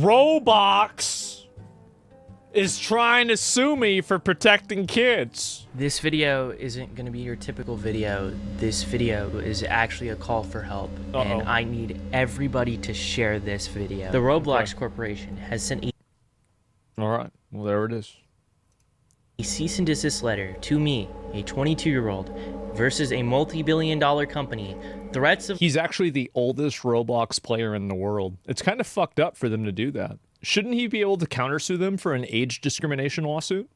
Roblox is trying to sue me for protecting kids. This video isn't going to be your typical video. This video is actually a call for help, and I need everybody to share this video. The Roblox Corporation has sent a Alright, well there it is. cease and desist letter to me, a 22-year-old, versus a multi-billion-dollar company. Threats of— He's actually the oldest Roblox player in the world. It's kind of fucked up for them to do that. Shouldn't he be able to countersue them for an age discrimination lawsuit?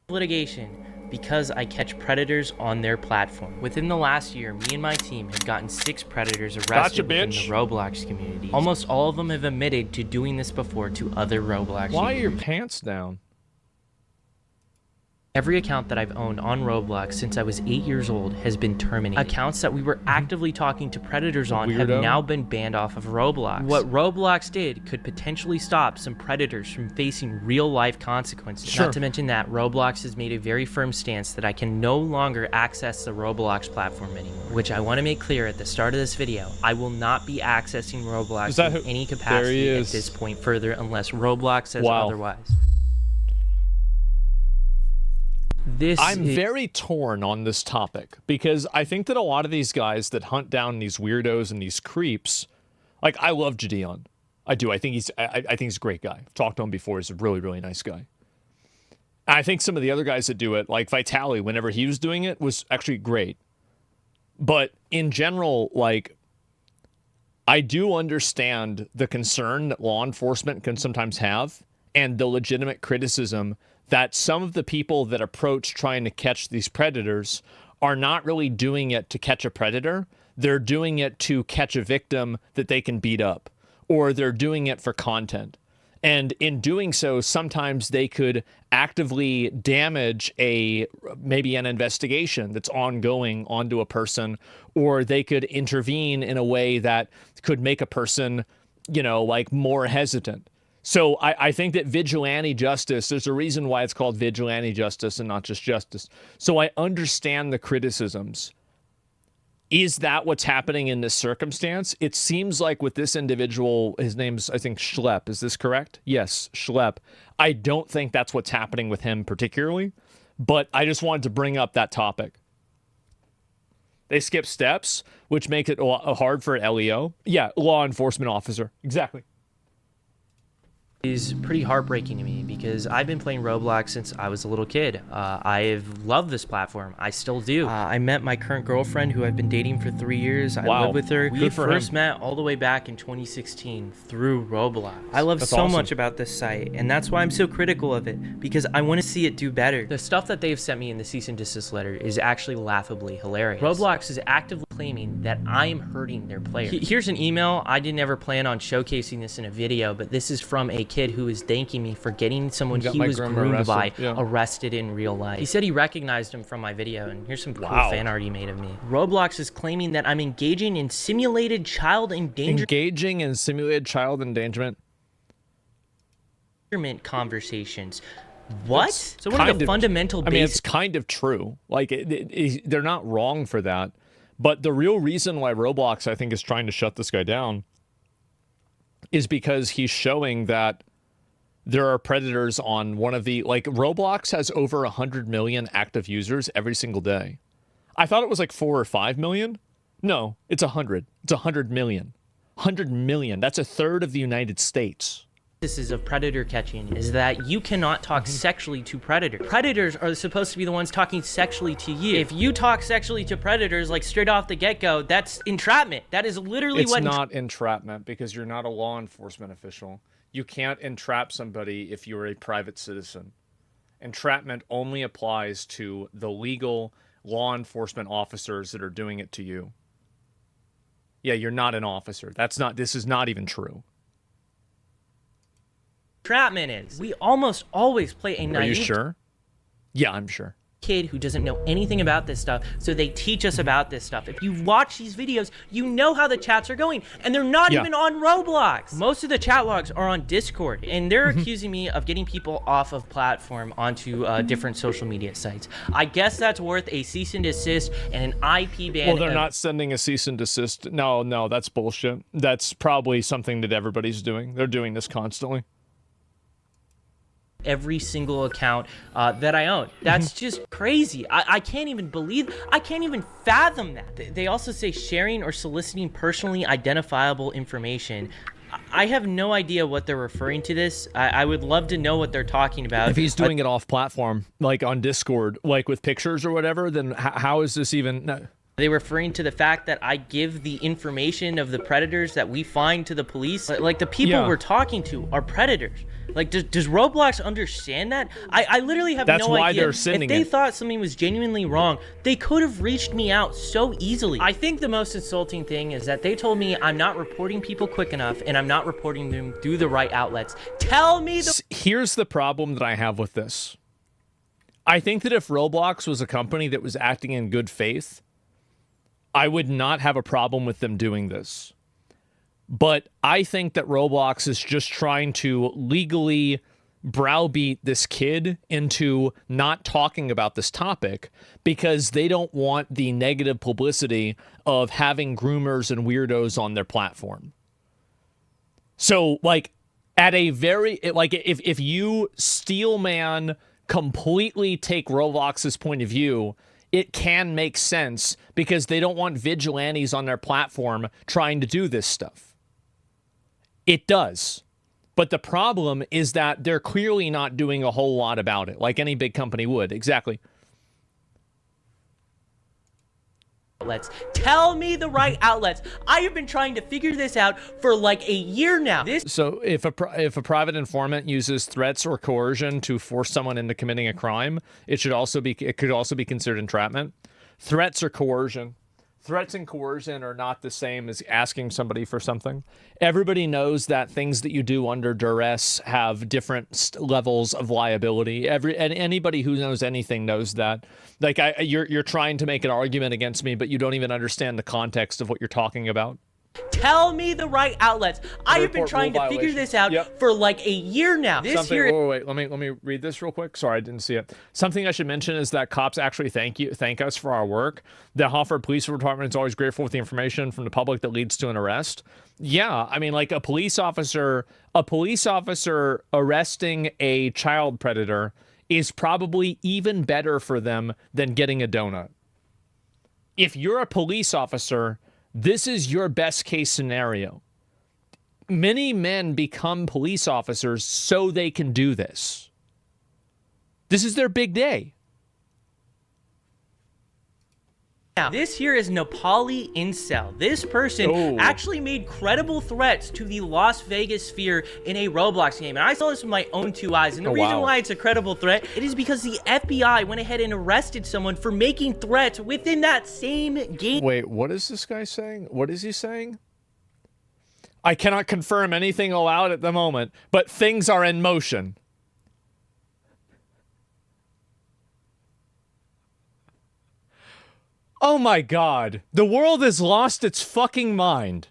litigation because I catch predators on their platform. Within the last year, me and my team have gotten 6 predators arrested within the Roblox community. Almost all of them have admitted to doing this before to other Roblox Why are users. your pants down? Every account that I've owned on Roblox since I was 8 years old has been terminated. Accounts that we were actively talking to predators on have now been banned off of Roblox. What Roblox did could potentially stop some predators from facing real-life consequences. Not to mention that Roblox has made a very firm stance that I can no longer access the Roblox platform anymore. Which I want to make clear at the start of this video, I will not be accessing Roblox in any capacity at this point further unless Roblox says otherwise. I'm very torn on this topic because I think that a lot of these guys that hunt down these weirdos and these creeps, like I love Gideon. I do. I think he's a great guy. I've talked to him before. He's a really, really nice guy. And I think some of the other guys that do it, like Vitaly, whenever he was doing it, was actually great. But in general, like, I do understand the concern that law enforcement can sometimes have and the legitimate criticism that some of the people that approach trying to catch these predators are not really doing it to catch a predator. They're doing it to catch a victim that they can beat up, or they're doing it for content. And in doing so, sometimes they could actively damage maybe an investigation that's ongoing onto a person, or they could intervene in a way that could make a person, you know, like more hesitant. So I think that vigilante justice, there's a reason why it's called vigilante justice and not just justice. So I understand the criticisms. Is that what's happening in this circumstance? It seems like with this individual, his name's, I think, Schlepp. Is this correct? Yes, Schlepp. I don't think that's what's happening with him particularly, but I just wanted to bring up that topic. They skip steps, which makes it hard for LEO. Yeah, law enforcement officer. Exactly. Is pretty heartbreaking to me because I've been playing Roblox since I was a little kid. I've loved this platform. I still do. I met my current girlfriend who I've been dating for 3 years. I live with her. We first met all the way back in 2016 through Roblox. I love so much about this site, and that's why I'm so critical of it, because I want to see it do better. The stuff that they've sent me in the cease and desist letter is actually laughably hilarious. Roblox is actively claiming that I am hurting their players. Here's an email. I didn't ever plan on showcasing this in a video, but this is from a kid who is thanking me for getting someone he was groomed by arrested in real life. He said he recognized him from my video, and here's some cool fan art he made of me. Roblox is claiming that I'm engaging in simulated child endangerment. Engaging in simulated child endangerment conversations. What? So what are the fundamental I mean, it's kind of true. Like, they're not wrong for that. But the real reason why Roblox, I think, is trying to shut this guy down is because he's showing that there are predators on one of the, like, Roblox has over 100 million active users every single day. I thought it was like 4 or 5 million. No, it's 100. It's 100 million. 100 million. That's a third of the United States. Of predator catching is that you cannot talk sexually to predators. Predators are supposed to be the ones talking sexually to you. If you talk sexually to predators, like straight off the get-go, that's entrapment. That is literally what— It's not entrapment because you're not a law enforcement official. You can't entrap somebody if you're a private citizen. Entrapment only applies to the legal law enforcement officers that are doing it to you. Yeah, you're not an officer. This is not even true. Entrapment is. We almost always play a naive— Are you sure? Yeah, I'm sure. kid who doesn't know anything about this stuff, so they teach us about this stuff. If you watch these videos, you know how the chats are going, and they're not even on Roblox. Most of the chat logs are on Discord, and they're accusing me of getting people off of platform onto different social media sites. I guess that's worth a cease and desist and an IP ban. Well, they're not sending a cease and desist. No, that's bullshit. That's probably something that everybody's doing. They're doing this constantly. Every single account that I own. That's just crazy. I can't even fathom that. They also say sharing or soliciting personally identifiable information. I have no idea what they're referring to this. I would love to know what they're talking about. If he's doing it off platform, like on Discord, like with pictures or whatever, then how is this even... No. Are they referring to the fact that I give the information of the predators that we find to the police? Like the people we're talking to are predators. Like, does Roblox understand that? I literally have no idea. That's why they're sending it. If they thought something was genuinely wrong, they could have reached me out so easily. I think the most insulting thing is that they told me I'm not reporting people quick enough and I'm not reporting them through the right outlets. Tell me the... Here's the problem that I have with this. I think that if Roblox was a company that was acting in good faith, I would not have a problem with them doing this. But I think that Roblox is just trying to legally browbeat this kid into not talking about this topic because they don't want the negative publicity of having groomers and weirdos on their platform. So, like, at a very... Like, if you steelman completely take Roblox's point of view... It can make sense because they don't want vigilantes on their platform trying to do this stuff. It does. But the problem is that they're clearly not doing a whole lot about it, like any big company would. Exactly. Outlets. Tell me the right outlets. I have been trying to figure this out for like a year now. So if a private informant uses threats or coercion to force someone into committing a crime, it could also be considered entrapment. Threats or coercion. Threats and coercion are not the same as asking somebody for something. Everybody knows that things that you do under duress have different levels of liability. Anybody who knows anything knows that. Like you're trying to make an argument against me, but you don't even understand the context of what you're talking about. Tell me the right outlets. I have been trying to figure this out for like a year now. Wait, let me read this real quick. Sorry, I didn't see it. Something I should mention is that cops actually thank us for our work. The Hartford Police Department is always grateful with the information from the public that leads to an arrest. Yeah, I mean, like a police officer arresting a child predator is probably even better for them than getting a donut. If you're a police officer, this is your best case scenario. Many men become police officers so they can do this. This is their big day. Now, this here is Nepali Incel. This person actually made credible threats to the Las Vegas sphere in a Roblox game. And I saw this with my own two eyes. And the reason why it's a credible threat, it is because the FBI went ahead and arrested someone for making threats within that same game. Wait, what is this guy saying? What is he saying? I cannot confirm anything aloud at the moment, but things are in motion. Oh my God. The world has lost its fucking mind.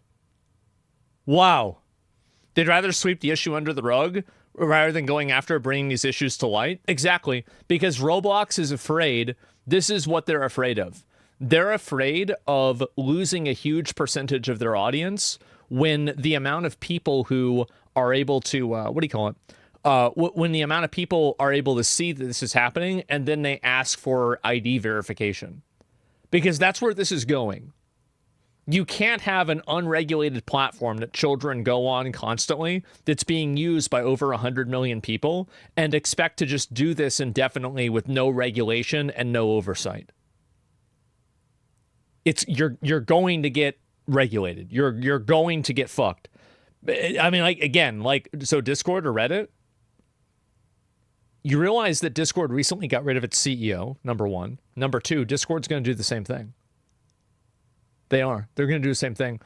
Wow. They'd rather sweep the issue under the rug rather than going after bringing these issues to light? Exactly. Because Roblox is afraid. This is what they're afraid of. They're afraid of losing a huge percentage of their audience when the amount of people who are able to, when the amount of people are able to see that this is happening and then they ask for ID verification. Because that's where this is going. You can't have an unregulated platform that children go on constantly that's being used by over 100 million people and expect to just do this indefinitely with no regulation and no oversight. You're going to get regulated. You're going to get fucked. I mean, so Discord or Reddit, you realize that Discord recently got rid of its CEO, number one. Number two, Discord's going to do the same thing. They are. They're going to do the same thing.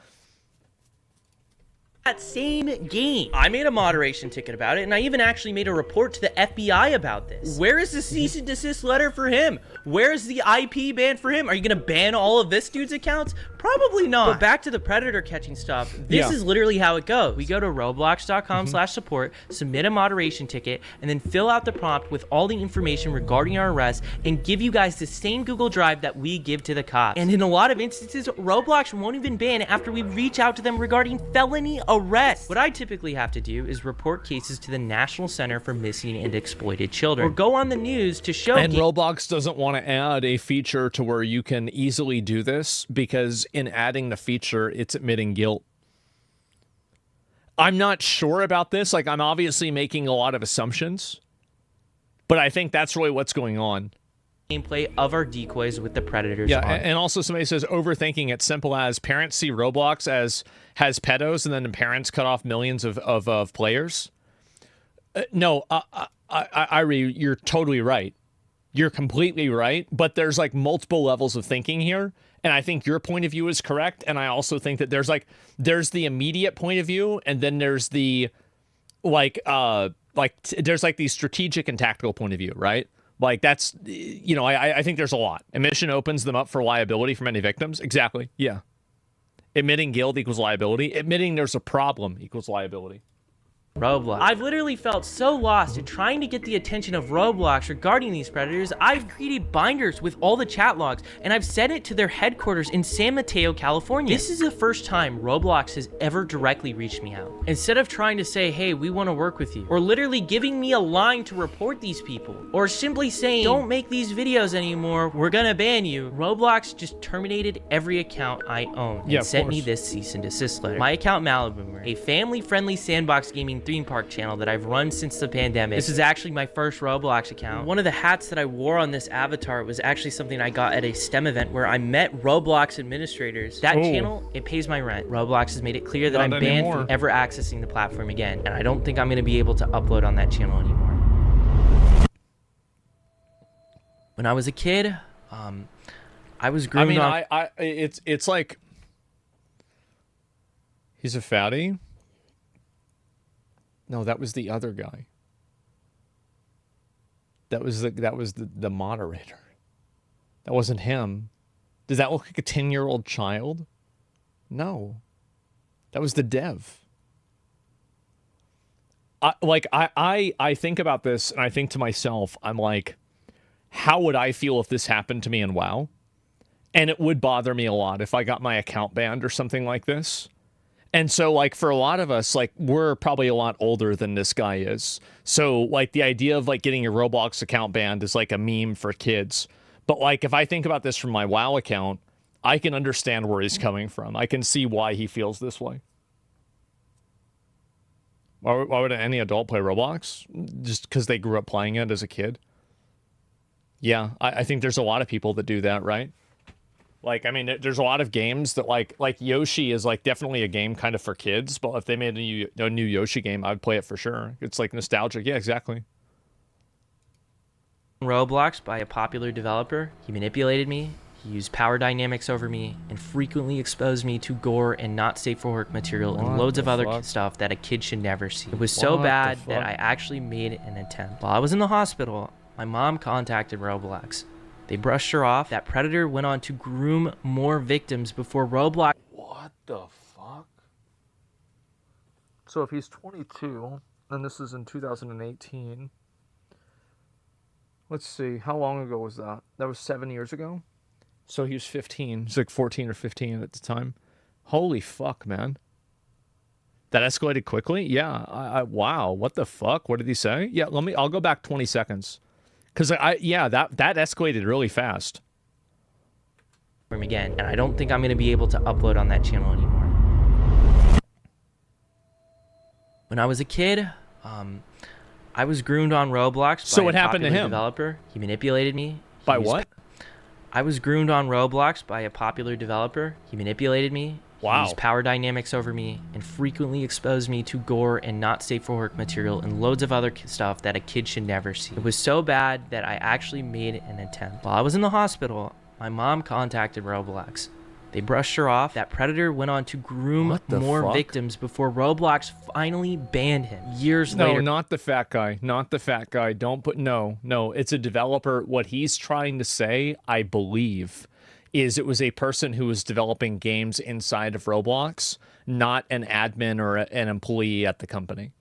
that same game. I made a moderation ticket about it, and I even actually made a report to the FBI about this. Where is the cease and desist letter for him? Where is the IP ban for him? Are you gonna ban all of this dude's accounts? Probably not. But back to the predator catching stuff. This is literally how it goes. We go to roblox.com/support, submit a moderation ticket, and then fill out the prompt with all the information regarding our arrest and give you guys the same Google Drive that we give to the cops. And in a lot of instances, Roblox won't even ban after we reach out to them regarding felony arrest. What I typically have to do is report cases to the National Center for Missing and Exploited Children, or go on the news to show. And Roblox doesn't want to add a feature to where you can easily do this, because in adding the feature, it's admitting guilt. I'm not sure about this. Like, I'm obviously making a lot of assumptions, but I think that's really what's going on. Gameplay of our decoys with the predators. Yeah, and also somebody says overthinking it. Simple as parents see Roblox as has pedos, and then the parents cut off millions of players. No, you're totally right. You're completely right. But there's like multiple levels of thinking here, and I think your point of view is correct. And I also think that there's the immediate point of view, and then there's the there's like the strategic and tactical point of view, right? Like, that's, you know, I think there's a lot. Admission opens them up for liability for many victims. Exactly. Yeah. Admitting guilt equals liability. Admitting there's a problem equals liability. Roblox. I've literally felt so lost in trying to get the attention of Roblox regarding these predators. I've created binders with all the chat logs, and I've sent it to their headquarters in San Mateo, California. This is the first time Roblox has ever directly reached me out. Instead of trying to say, hey, we want to work with you, or literally giving me a line to report these people, or simply saying, don't make these videos anymore, we're gonna ban you, Roblox just terminated every account I own and sent me this cease and desist letter. My account Maliboomer, a family-friendly sandbox gaming theme park channel that I've run since the pandemic. This is actually my first Roblox account. One of the hats that I wore on this avatar was actually something I got at a STEM event where I met Roblox administrators. That channel, it pays my rent. Roblox has made it clear that I'm banned from ever accessing the platform again, and I don't think I'm going to be able to upload on that channel anymore. When I was a kid, I was groomed on... it's like... He's a fatty? No, that was the other guy. That was the moderator. That wasn't him. Does that look like a 10-year-old child? No. That was the dev. I think about this, and I think to myself, I'm like, how would I feel if this happened to me in WoW? And it would bother me a lot if I got my account banned or something like this. And so, like, for a lot of us, like, we're probably a lot older than this guy is. So, like, the idea of, like, getting your Roblox account banned is, like, a meme for kids. But, like, if I think about this from my WoW account, I can understand where he's coming from. I can see why he feels this way. Why would any adult play Roblox? Just because they grew up playing it as a kid? Yeah, I think there's a lot of people that do that, right? Like, I mean, there's a lot of games that, like Yoshi is, like, definitely a game kind of for kids, but if they made a new Yoshi game, I'd play it for sure. It's, like, nostalgic. Yeah, exactly. Roblox by a popular developer. He manipulated me, he used power dynamics over me, and frequently exposed me to gore and not safe for work material and loads of other stuff that a kid should never see. It was so bad that I actually made an attempt. While I was in the hospital, my mom contacted Roblox. They brushed her off. That predator went on to groom more victims before Roblox. What the fuck? So if he's 22, and this is in 2018. Let's see, how long ago was that? That was 7 years ago? So he was 15. He's like 14 or 15 at the time. Holy fuck, man. That escalated quickly? Yeah, wow, what the fuck? What did he say? Yeah, I'll go back 20 seconds. Because, that escalated really fast. Again, and I don't think I'm going to be able to upload on that channel anymore. When I was a kid, I was groomed on Roblox. So what happened to him? Developer. He manipulated me. By what? I was groomed on Roblox by a popular developer. He manipulated me. Wow. He used power dynamics over me and frequently exposed me to gore and not safe for work material and loads of other stuff that a kid should never see. It was so bad that I actually made an attempt. While I was in the hospital, my mom contacted Roblox. They brushed her off. That predator went on to groom more victims before Roblox finally banned him years later. No, not the fat guy. Not the fat guy. Don't put... No. It's a developer. What he's trying to say, I believe, is it was a person who was developing games inside of Roblox, not an admin or an employee at the company.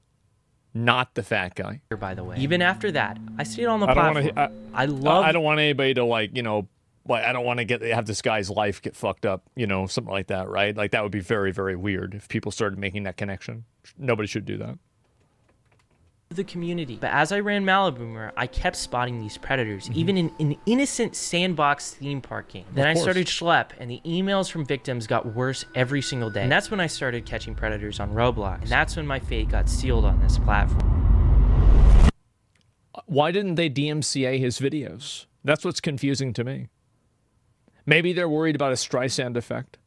Not the fat guy. By the way, even after that, I stayed on the platform. I don't want anybody to, like, you know, like, I don't want to have this guy's life get fucked up, you know, something like that, right? Like, that would be very, very weird if people started making that connection. Nobody should do that. The community. But as I ran Maliboomer, I kept spotting these predators, even in an innocent sandbox theme park game. Then I started Schlep, and the emails from victims got worse every single day. And that's when I started catching predators on Roblox. And that's when my fate got sealed on this platform. Why didn't they DMCA his videos? That's what's confusing to me. Maybe they're worried about a Streisand effect.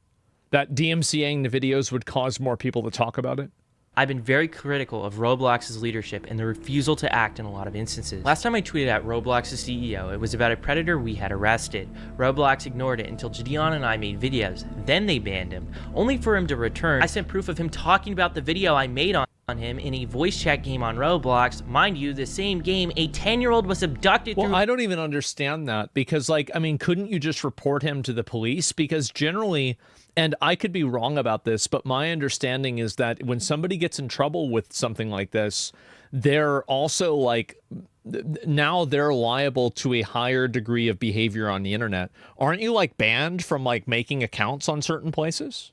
That DMCAing the videos would cause more people to talk about it. I've been very critical of Roblox's leadership and the refusal to act in a lot of instances. Last time I tweeted at Roblox's CEO, it was about a predator we had arrested. Roblox ignored it until Gideon and I made videos. Then they banned him, only for him to return. I sent proof of him talking about the video I made on him in a voice chat game on Roblox. Mind you, the same game, a 10-year-old was abducted through... Well, I don't even understand that because, like, I mean, couldn't you just report him to the police? Because generally... And I could be wrong about this, but my understanding is that when somebody gets in trouble with something like this, they're also like, now they're liable to a higher degree of behavior on the internet. Aren't you like banned from like making accounts on certain places?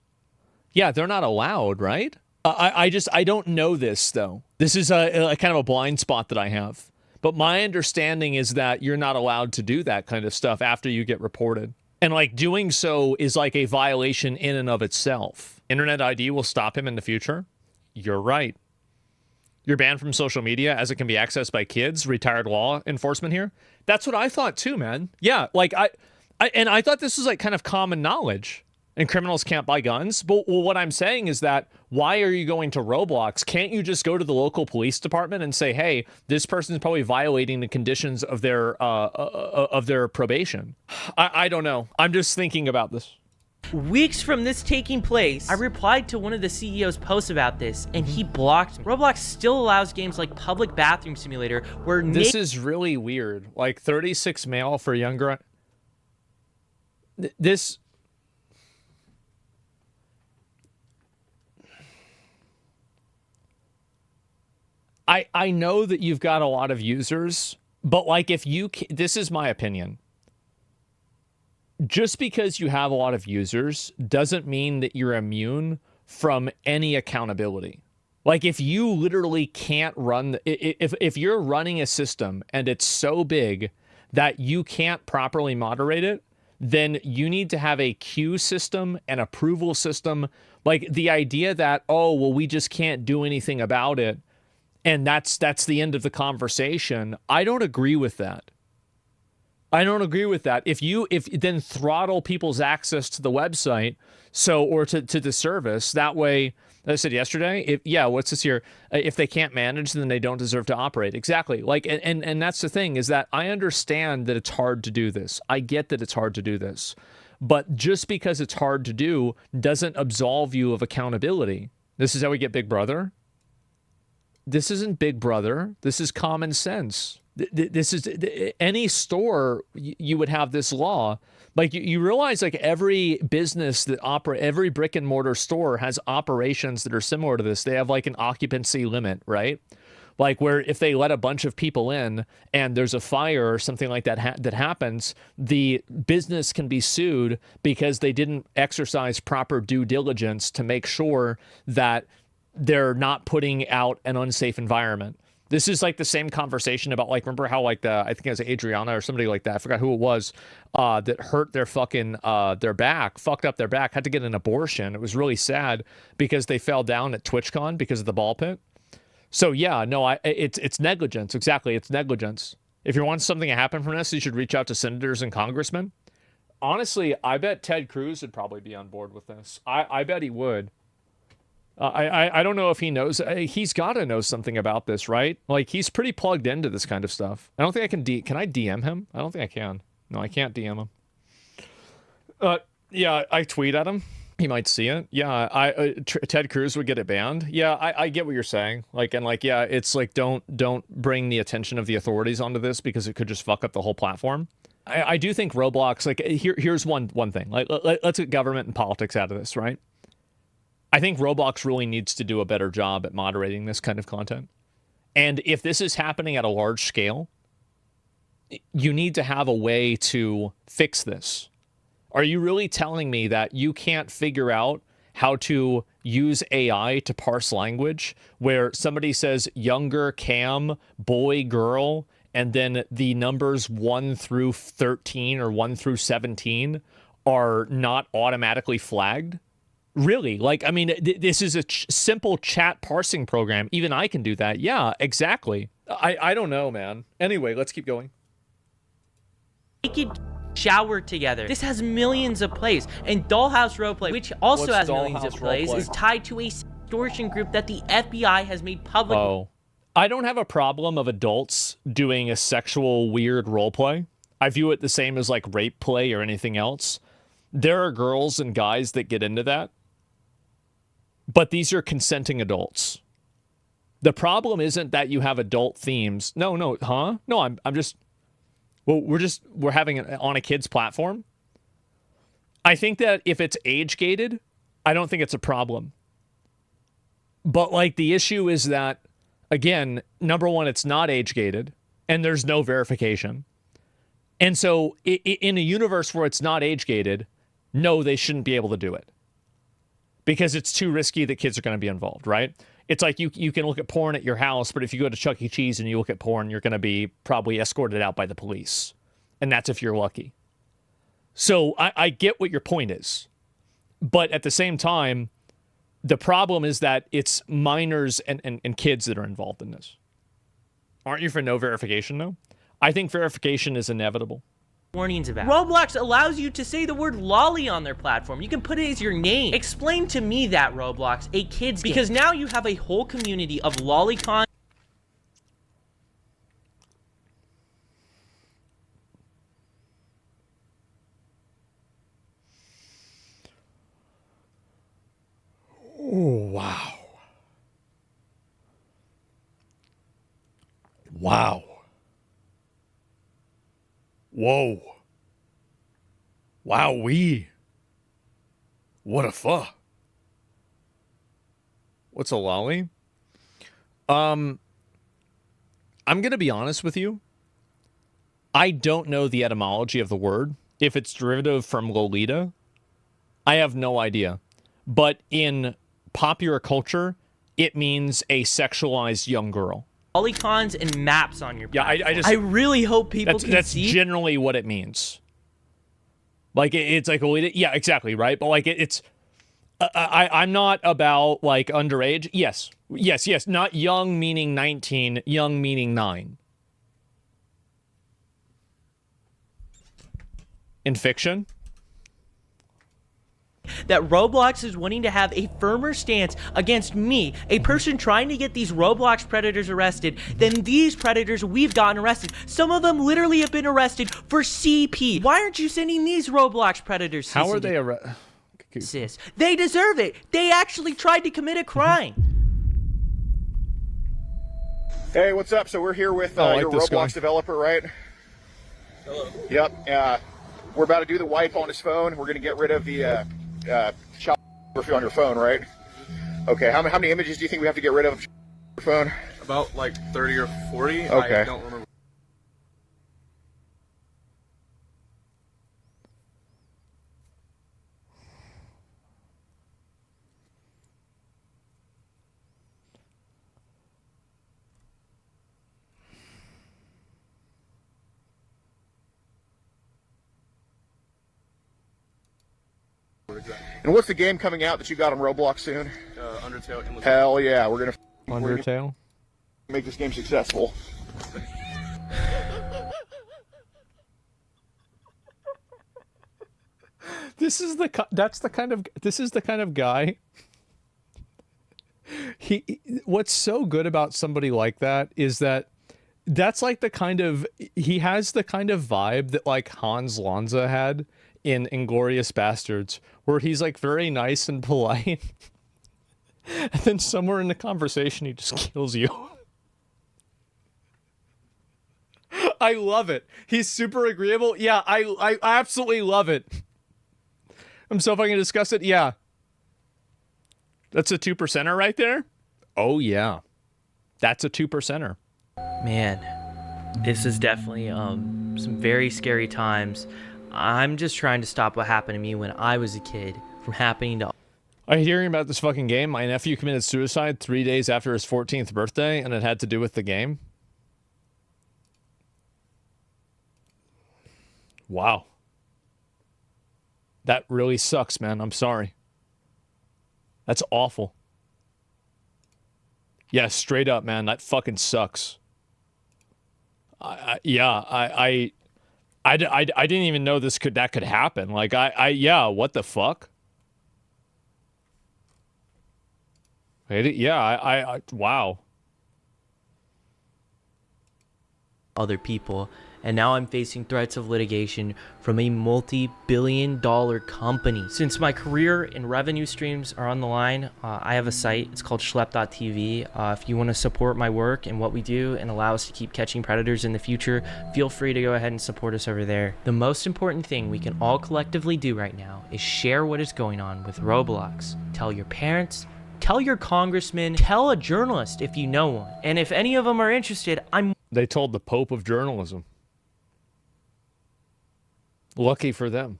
Yeah, they're not allowed, right? I don't know this though. This is a kind of a blind spot that I have. But my understanding is that you're not allowed to do that kind of stuff after you get reported. And, like, doing so is, like, a violation in and of itself. Internet ID will stop him in the future? You're right. You're banned from social media as it can be accessed by kids, retired law enforcement here? That's what I thought, too, man. Yeah, like, I thought this was, like, kind of common knowledge. And criminals can't buy guns. But well, what I'm saying is that, why are you going to Roblox? Can't you just go to the local police department and say, hey, this person's probably violating the conditions of their probation? I don't know. I'm just thinking about this. Weeks from this taking place, I replied to one of the CEO's posts about this, and he blocked me. Roblox still allows games like Public Bathroom Simulator, where... This is really weird. Like, 36 male for younger... This... I know that you've got a lot of users, but like if you, this is my opinion. Just because you have a lot of users doesn't mean that you're immune from any accountability. Like if you literally can't run, if you're running a system and it's so big that you can't properly moderate it, then you need to have a queue system, an approval system. Like the idea that, oh, well, we just can't do anything about it, and that's the end of the conversation. I don't agree with that. I don't agree with that. If then throttle people's access to the website, or to the service, that way, as I said yesterday, what's this here? If they can't manage, then they don't deserve to operate. Exactly. Like, and that's the thing, is that I understand that it's hard to do this. I get that it's hard to do this. But just because it's hard to do doesn't absolve you of accountability. This is how we get Big Brother. This isn't Big Brother. This is common sense. This is any store you would have this law. Like you realize, like every business that every brick and mortar store has operations that are similar to this. They have like an occupancy limit, right? Like where if they let a bunch of people in and there's a fire or something like that that happens, the business can be sued because they didn't exercise proper due diligence to make sure that they're not putting out an unsafe environment. This is like the same conversation about, like, remember how like I think it was Adriana or somebody like that, I forgot who it was, that hurt their fucking their back, fucked up their back, had to get an abortion. It was really sad because they fell down at TwitchCon because of the ball pit. So yeah, no, it's negligence. Exactly, it's negligence. If you want something to happen from this, you should reach out to senators and congressmen. Honestly, I bet Ted Cruz would probably be on board with this. I bet he would. I don't know if he knows. He's got to know something about this, right? Like, he's pretty plugged into this kind of stuff. I don't think I can. Can I DM him? I don't think I can. No, I can't DM him. Yeah, I tweet at him. He might see it. Yeah, Ted Cruz would get it banned. Yeah, I get what you're saying. Like, and like, yeah, it's like don't bring the attention of the authorities onto this because it could just fuck up the whole platform. I do think Roblox, like, here's one thing. Like, let's get government and politics out of this, right? I think Roblox really needs to do a better job at moderating this kind of content. And if this is happening at a large scale, you need to have a way to fix this. Are you really telling me that you can't figure out how to use AI to parse language where somebody says younger Cam, boy, girl, and then the numbers 1 through 13 or 1 through 17 are not automatically flagged? Really? Like, I mean, this is a simple chat parsing program. Even I can do that. Yeah, exactly. I don't know, man. Anyway, let's keep going. Naked shower together. This has millions of plays. And Dollhouse Roleplay, which also has millions of plays, is tied to a extortion group that the FBI has made public. Oh. I don't have a problem of adults doing a sexual weird roleplay. I view it the same as like rape play or anything else. There are girls and guys that get into that. But these are consenting adults. The problem isn't that you have adult themes. No, huh? No, I'm just... Well, we're having it on a kid's platform. I think that if it's age gated, I don't think it's a problem. But like the issue is that, again, number one, it's not age gated and there's no verification. And so in a universe where it's not age gated, no, they shouldn't be able to do it because it's too risky that kids are going to be involved, right? It's like you can look at porn at your house, but if you go to Chuck E. Cheese and you look at porn, you're going to be probably escorted out by the police. And that's if you're lucky. So I get what your point is. But at the same time, the problem is that it's minors and kids that are involved in this. Aren't you for no verification, though? I think verification is inevitable. Warnings about. Roblox allows you to say the word lolly on their platform. You can put it as your name. Explain to me that, Roblox, a kid's game. Because now you have a whole community of lolicon. Oh, wow. Wow. Whoa. Wowee. What a fuh. What's a lolly? I'm going to be honest with you. I don't know the etymology of the word. If it's derivative from Lolita, I have no idea. But in popular culture, it means a sexualized young girl. Polycons and maps on your platform. Yeah, I really hope people can that's see. That's generally what it means. Like, it's like, yeah, exactly, right? But, like, it's... I'm not about, like, underage. Yes. Not young meaning 19, young meaning 9. In fiction? That Roblox is wanting to have a firmer stance against me, a person trying to get these Roblox predators arrested, than these predators we've gotten arrested. Some of them literally have been arrested for CP. Why aren't you sending these Roblox predators? How are they arrested? Sis, they deserve it. They actually tried to commit a crime. Hey, what's up? So we're here with your Roblox developer, right? Hello. Yep. We're about to do the wipe on his phone. We're going to get rid of the child pornography on your phone, right? Okay. How many images do you think we have to get rid of on your phone? About like 30 or 40. Okay. I don't remember. And what's the game coming out that you got on Roblox soon? Undertale. Hell yeah, we're gonna Undertale? Make this game successful. This is the kind of guy. What's so good about somebody like that is that that's like the kind of, he has the kind of vibe that like Hans Lanza had in Inglorious Bastards, where he's like very nice and polite, and then somewhere in the conversation he just kills you. I love it. He's super agreeable. Yeah, I absolutely love it. I'm so fucking disgusted. Yeah. That's a 2%er right there? Oh, yeah. That's a 2%er. Man, this is definitely some very scary times. I'm just trying to stop what happened to me when I was a kid from happening to... I hearing about this fucking game. My nephew committed suicide 3 days after his 14th birthday, and it had to do with the game. Wow. That really sucks, man. I'm sorry. That's awful. Yeah, straight up, man. That fucking sucks. I didn't even know that could happen. Like, yeah, what the fuck? Yeah, wow. Other people, and now I'm facing threats of litigation from a multi-billion-dollar company. Since my career and revenue streams are on the line, I have a site. It's called Schlepp.tv. If you want to support my work and what we do and allow us to keep catching predators in the future, feel free to go ahead and support us over there. The most important thing we can all collectively do right now is share what is going on with Roblox. Tell your parents, tell your congressman, tell a journalist if you know one. And if any of them are interested, They told the Pope of journalism. Lucky for them.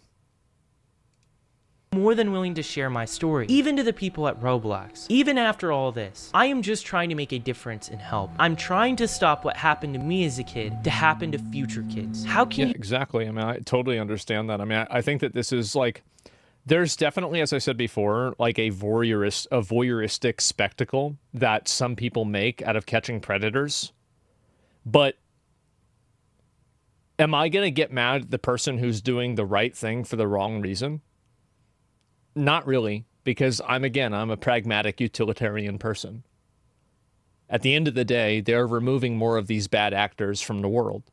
More than willing to share my story, even to the people at Roblox. Even after all this, I am just trying to make a difference and help. I'm trying to stop what happened to me as a kid to happen to future kids. How can you... Exactly. I mean, I totally understand that. I mean, I think that this is like, there's definitely, as I said before, like a voyeuristic spectacle that some people make out of catching predators. But am I going to get mad at the person who's doing the right thing for the wrong reason? Not really, because I'm a pragmatic utilitarian person. At the end of the day, they're removing more of these bad actors from the world.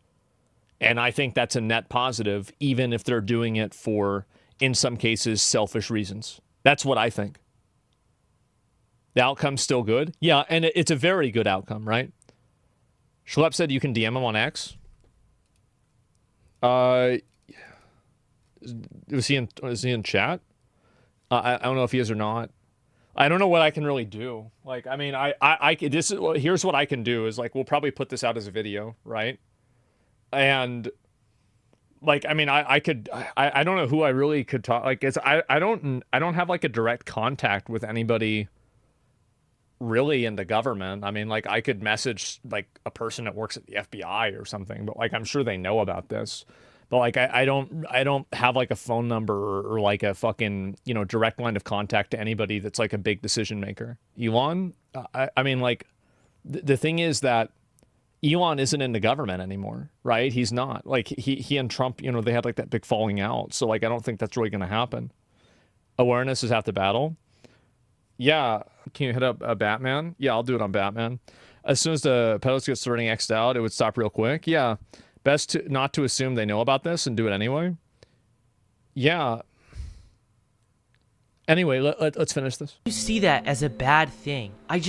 And I think that's a net positive, even if they're doing it for, in some cases, selfish reasons. That's what I think. The outcome's still good. Yeah, and it's a very good outcome, right? Schlepp said you can DM him on X. Is he in chat? I don't know if he is or not. I don't know what I can really do. Like, I mean, here's what I can do is like, we'll probably put this out as a video, right? And like, I mean, I don't know who I really could talk. Like, I don't have like a direct contact with anybody really in the government. I mean, like, I could message like a person that works at the FBI or something, but like, I'm sure they know about this. But like, I don't have like a phone number or like a fucking, direct line of contact to anybody that's like a big decision maker. Elon, I mean, like, the thing is that Elon isn't in the government anymore, right? He's not. Like, he and Trump, they had like that big falling out. So like, I don't think that's really going to happen. Awareness is half the battle. Yeah, can you hit up Batman? Yeah, I'll do it on Batman. As soon as the pedals get starting X'd out, it would stop real quick. Yeah, best not to assume they know about this and do it anyway. Yeah. Anyway, let's finish this. You see that as a bad thing. I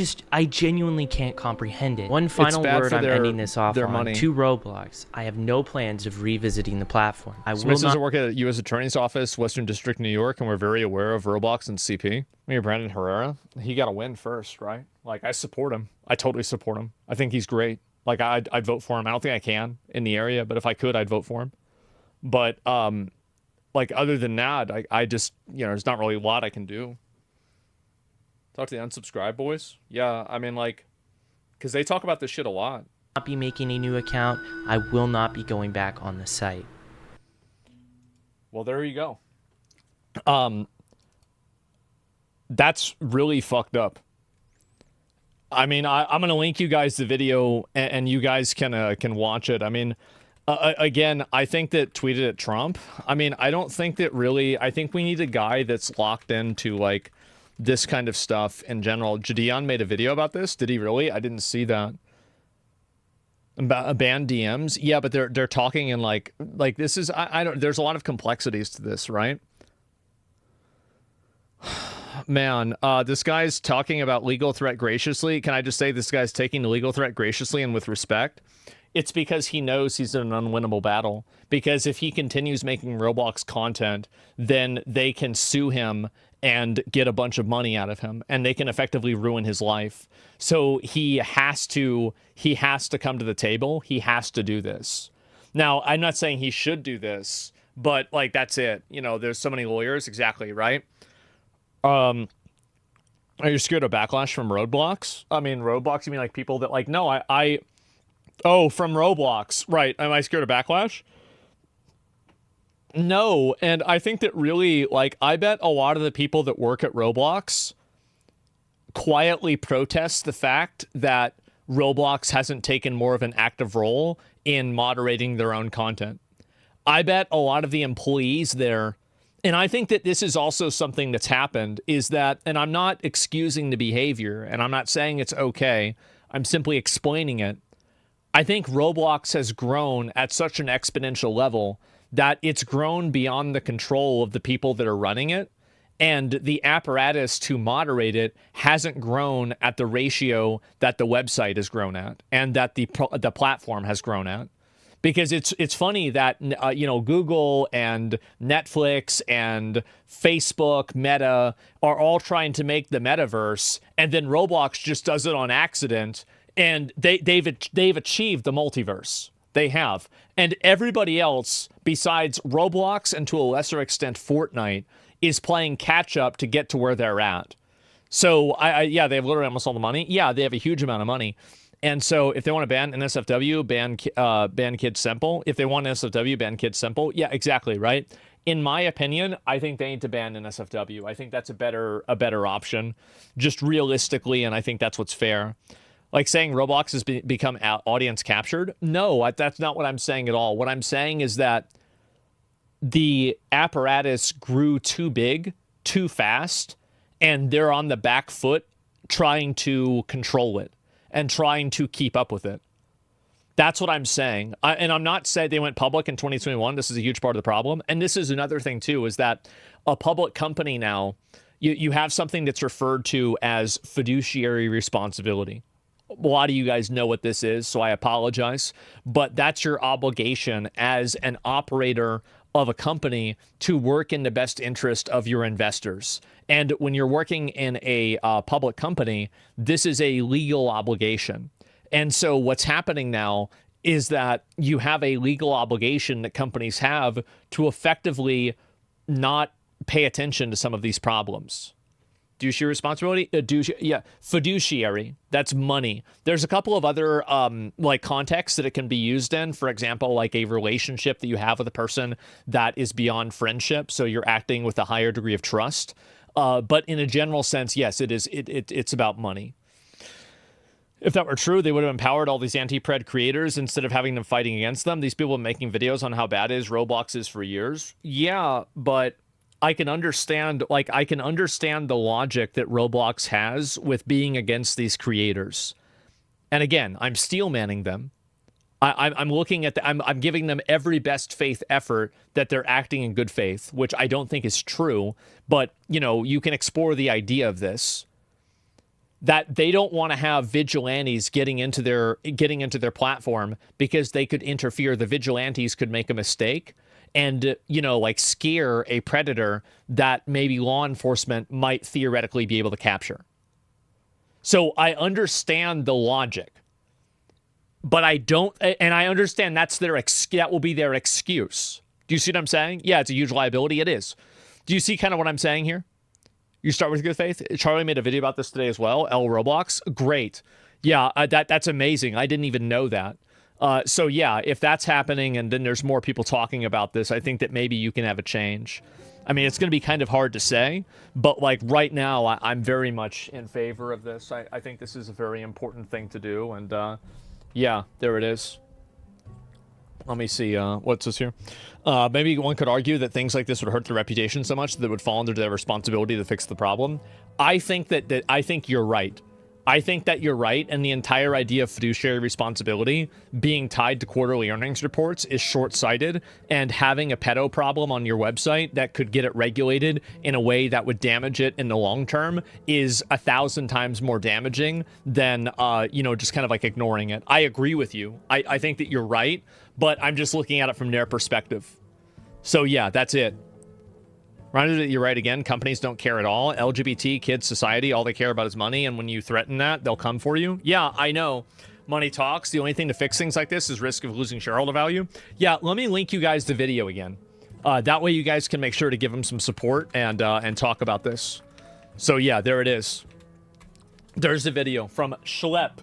genuinely can't comprehend it. One final word I'm ending this off on. Money. To Roblox, I have no plans of revisiting the platform. Smith doesn't work at a U.S. Attorney's Office, Western District, New York, and we're very aware of Roblox and CP. Maybe Brandon Herrera. He got to win first, right? Like, I support him. I totally support him. I think he's great. Like, I'd vote for him. I don't think I can in the area, but if I could, I'd vote for him. But, like, other than that, I just, there's not really a lot I can do. Talk to the unsubscribe boys. Yeah, I mean, like, because they talk about this shit a lot. Not be making a new account. I will not be going back on the site. Well, there you go. That's really fucked up. I mean, I'm gonna link you guys the video, and you guys can watch it. I mean, again, I think that tweeted at Trump. I mean, I don't think that really. I think we need a guy that's locked into like this kind of stuff in general. Jadion made a video about this. Did he really? I didn't see that. Ban DMs. Yeah, but they're talking in like this is I don't. There's a lot of complexities to this, right? Man, this guy's talking about legal threat graciously. Can I just say this guy's taking the legal threat graciously and with respect? It's because he knows he's in an unwinnable battle. Because if he continues making Roblox content, then they can sue him and get a bunch of money out of him, and they can effectively ruin his life. So he has to come to the table. He has to do this. Now, I'm not saying he should do this, but like that's it. You know, there's so many lawyers, exactly, right? Are you scared of backlash from Roblox? I mean, Roblox, you mean like people that like, no, oh, from Roblox, right? Am I scared of backlash? No, and I think that really, like, I bet a lot of the people that work at Roblox quietly protest the fact that Roblox hasn't taken more of an active role in moderating their own content. I bet a lot of the employees there, and I think that this is also something that's happened, is that, and I'm not excusing the behavior, and I'm not saying it's okay, I'm simply explaining it. I think Roblox has grown at such an exponential level that it's grown beyond the control of the people that are running it, and the apparatus to moderate it hasn't grown at the ratio that the website has grown at, and that the platform has grown at. Because it's funny that you know, Google and Netflix and Facebook, Meta are all trying to make the metaverse, and then Roblox just does it on accident, and they've achieved the multiverse. They have. And everybody else, besides Roblox and to a lesser extent Fortnite, is playing catch up to get to where they're at. So, yeah, they have literally almost all the money. Yeah, they have a huge amount of money. And so if they want to ban NSFW, ban Kids Simple. If they want NSFW, ban Kids Simple. Yeah, exactly, right? In my opinion, I think they need to ban NSFW. I think that's a better option, just realistically, and I think that's what's fair. Like saying Roblox has become audience captured? No, that's not what I'm saying at all. What I'm saying is that the apparatus grew too big, too fast, and they're on the back foot trying to control it and trying to keep up with it. That's what I'm saying. And I'm not saying they went public in 2021. This is a huge part of the problem. And this is another thing, too, is that a public company now, you have something that's referred to as fiduciary responsibility. A lot of you guys know what this is, so I apologize. But that's your obligation as an operator of a company to work in the best interest of your investors. And when you're working in a public company, this is a legal obligation. And so what's happening now is that you have a legal obligation that companies have to effectively not pay attention to some of these problems. Fiduciary responsibility? Yeah, fiduciary. That's money. There's a couple of other like contexts that it can be used in. For example, like a relationship that you have with a person that is beyond friendship, so you're acting with a higher degree of trust. But in a general sense, yes, it is. It's about money. If that were true, they would have empowered all these anti-pred creators instead of having them fighting against them. These people making videos on how bad Roblox is for years. Yeah, but I can understand the logic that Roblox has with being against these creators. And again, I'm steel manning them. I'm looking at I'm giving them every best faith effort that they're acting in good faith, which I don't think is true. But you know, you can explore the idea of this, that they don't want to have vigilantes getting into their platform because they could interfere. The vigilantes could make a mistake and, you know, like scare a predator that maybe law enforcement might theoretically be able to capture. So I understand the logic, but I don't, and I understand that will be their excuse. Do you see what I'm saying? Yeah, it's a huge liability. It is. Do you see kind of what I'm saying here? You start with good faith. Charlie made a video about this today as well. Roblox, great. Yeah, that's amazing. I didn't even know that. So yeah, if that's happening and then there's more people talking about this, I think that maybe you can have a change. I mean, it's going to be kind of hard to say, but like right now, I'm very much in favor of this. I think this is a very important thing to do. And yeah, there it is. Let me see. What's this here? Maybe one could argue that things like this would hurt their reputation so much that it would fall under their responsibility to fix the problem. I think I think you're right. I think that you're right, and the entire idea of fiduciary responsibility being tied to quarterly earnings reports is short-sighted, and having a pedo problem on your website that could get it regulated in a way that would damage it in the long term is 1,000 times more damaging than, you know, just kind of like ignoring it. I agree with you. I think that you're right, but I'm just looking at it from their perspective. So yeah, that's it. Reminder that you're right again. Companies don't care at all. LGBT, kids, society, all they care about is money. And when you threaten that, they'll come for you. Yeah, I know. Money talks. The only thing to fix things like this is risk of losing shareholder value. Yeah, let me link you guys the video again. That way you guys can make sure to give them some support and talk about this. So yeah, there it is. There's the video from Schlepp.